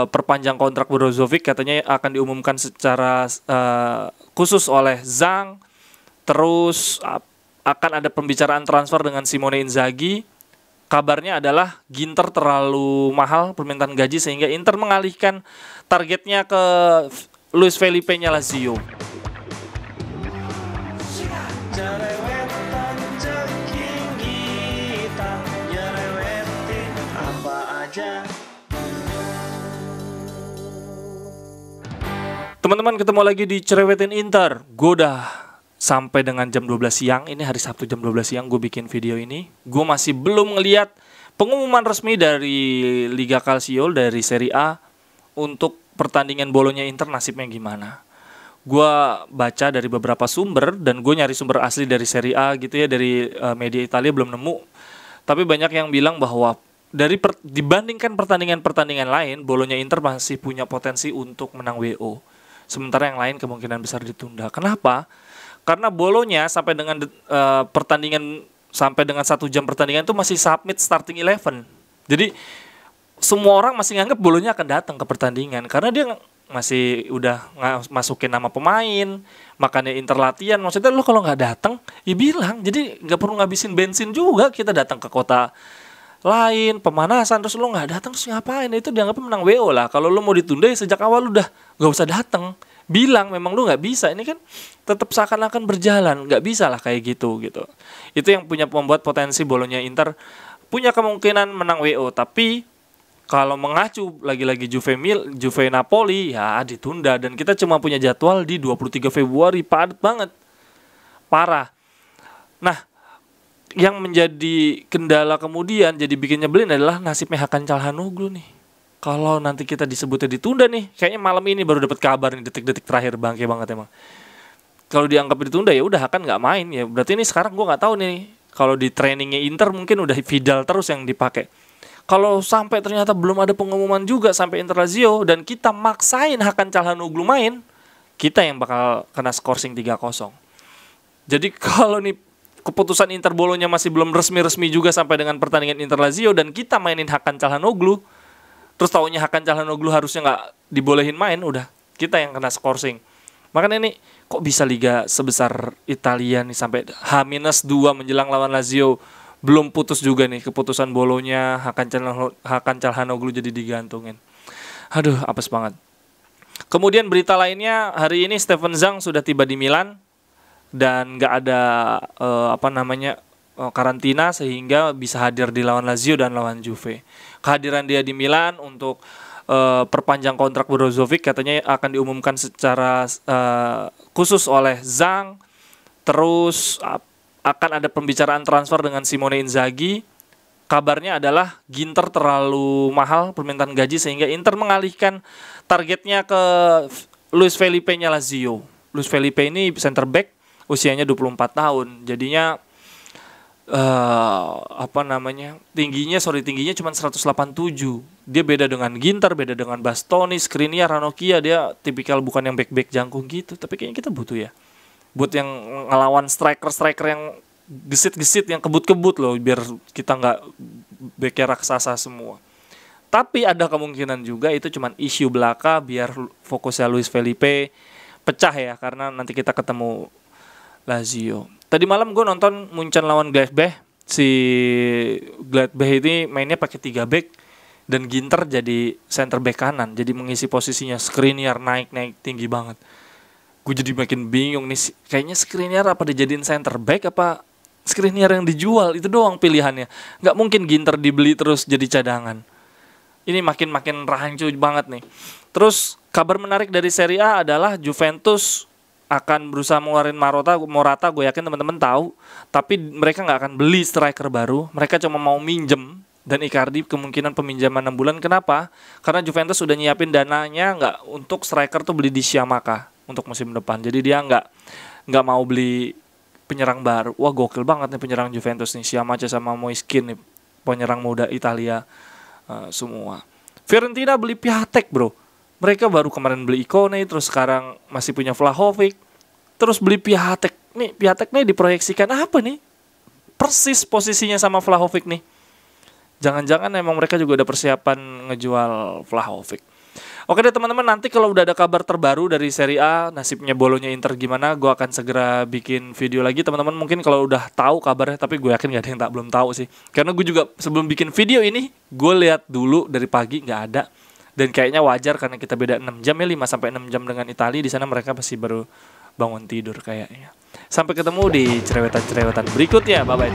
perpanjang kontrak Brozovic, katanya akan diumumkan secara khusus oleh Zhang. Terus akan ada pembicaraan transfer dengan Simone Inzaghi. Kabarnya adalah Ginter terlalu mahal permintaan gaji sehingga Inter mengalihkan targetnya ke Luis Felipe-nya Lazio. Teman-teman, ketemu lagi di Cerewetin Inter. Gue udah sampai dengan jam 12 siang. Ini hari Sabtu jam 12 siang gue bikin video ini. Gue masih belum ngeliat pengumuman resmi dari Liga Calcio, dari Serie A untuk pertandingan Bolonya Inter nasibnya gimana. Gue baca dari beberapa sumber, dan gue nyari sumber asli dari Serie A gitu ya, dari media Italia belum nemu. Tapi banyak yang bilang bahwa dibandingkan pertandingan-pertandingan lain, Bolonya Inter masih punya potensi untuk menang WO. Sementara yang lain kemungkinan besar ditunda. Kenapa? Karena Bolonya sampai dengan pertandingan, sampai dengan 1 jam pertandingan itu masih submit starting 11. Jadi semua orang masih nganggap Bolonya akan datang ke pertandingan karena dia masih udah masukin nama pemain, makanya Inter latihan. Maksudnya lo kalau nggak datang, ya bilang. Jadi nggak perlu ngabisin bensin juga kita datang ke kota lain, pemanasan, terus lo nggak datang terus ngapain? Itu dianggap menang WO lah. Kalau lo mau ditunda ya sejak awal udah nggak usah datang. Bilang memang lo nggak bisa. Ini kan tetap seakan-akan berjalan, nggak bisa lah kayak gitu. Itu yang membuat potensi Bolonya Inter punya kemungkinan menang WO. Tapi kalau mengacu lagi-lagi Juve Napoli ya ditunda, dan kita cuma punya jadwal di 23 Februari, padat banget, parah. Nah, yang menjadi kendala kemudian jadi bikin nyebelin adalah nasibnya Hakan Çalhanoğlu nih. Kalau nanti kita disebutnya ditunda nih, kayaknya malam ini baru dapat kabar nih, detik-detik terakhir, bangke banget emang. Kalau dianggap ditunda ya udah Hakan nggak main ya. Berarti ini sekarang gue nggak tahu nih, kalau di trainingnya Inter mungkin udah Vidal terus yang dipakai. Kalau sampai ternyata belum ada pengumuman juga sampai Inter Lazio dan kita maksain Hakan Çalhanoğlu main, kita yang bakal kena scoring 3-0. Jadi kalau nih keputusan Inter Bolonya masih belum resmi-resmi juga sampai dengan pertandingan Inter Lazio dan kita mainin Hakan Çalhanoğlu, terus taunya Hakan Çalhanoğlu harusnya nggak dibolehin main, udah kita yang kena scoring. Makanya ini kok bisa liga sebesar Italia nih sampai H-2 menjelang lawan Lazio belum putus juga nih keputusan Bolonya, Hakan Çalhanoğlu jadi digantungin. Aduh, apes banget. Kemudian berita lainnya, hari ini Steven Zhang sudah tiba di Milan dan nggak ada karantina sehingga bisa hadir di lawan Lazio dan lawan Juve. Kehadiran dia di Milan untuk perpanjang kontrak Brozovic katanya akan diumumkan secara khusus oleh Zhang. Terus akan ada pembicaraan transfer dengan Simone Inzaghi. Kabarnya adalah Ginter terlalu mahal permintaan gaji sehingga Inter mengalihkan targetnya ke Luis Felipe-nya Lazio. Luis Felipe ini center back, usianya 24 tahun. Jadinya tingginya cuma 187. Dia beda dengan Ginter, beda dengan Bastoni, Skriniar, Ranocchia. Dia tipikal bukan yang back jangkung gitu, tapi kayaknya kita butuh ya. Buat yang ngelawan striker yang gesit-gesit, yang kebut-kebut loh, biar kita nggak backnya raksasa semua. Tapi ada kemungkinan juga itu cuma isu belaka biar fokusnya Luis Felipe pecah ya, karena nanti kita ketemu Lazio. Tadi malam gue nonton Munchen lawan Gladbach. Si Gladbach ini mainnya pakai 3 back dan Ginter jadi center back kanan, jadi mengisi posisinya. Skriniar naik tinggi banget. Gue jadi makin bingung nih, kayaknya Skriniar apa dijadiin center back apa Skriniar yang dijual, itu doang pilihannya. Nggak mungkin Ginter dibeli terus jadi cadangan. Ini makin rancu banget nih. Terus kabar menarik dari Serie A adalah Juventus akan berusaha mengeluarin Morata, gue yakin teman-teman tahu. Tapi mereka nggak akan beli striker baru, mereka cuma mau minjem. Dan Icardi kemungkinan peminjaman 6 bulan. Kenapa? Karena Juventus sudah nyiapin dananya nggak untuk striker tuh beli di Scamacca untuk musim depan. Jadi dia nggak mau beli penyerang baru. Wah, gokil banget nih penyerang Juventus nih, Scamacca sama Moiskin nih, penyerang muda Italia semua. Fiorentina beli Piatek, bro. Mereka baru kemarin beli Ikone, terus sekarang masih punya Vlahovic, terus beli Piatek. Nih, Piatek nih diproyeksikan apa nih? Persis posisinya sama Vlahovic nih. Jangan-jangan emang mereka juga udah persiapan ngejual Vlahovic. Oke deh teman-teman, nanti kalau udah ada kabar terbaru dari Serie A, nasibnya Bolonya Inter gimana, gue akan segera bikin video lagi. Teman-teman mungkin kalau udah tahu kabarnya, tapi gue yakin gak ada yang belum tahu sih. Karena gue juga sebelum bikin video ini, gue lihat dulu dari pagi nggak ada. Dan kayaknya wajar karena kita beda 6 jam ya, 5-6 jam dengan Italia. Di sana mereka pasti baru bangun tidur kayaknya. Sampai ketemu di cerewetan-cerewetan berikutnya. Bye-bye.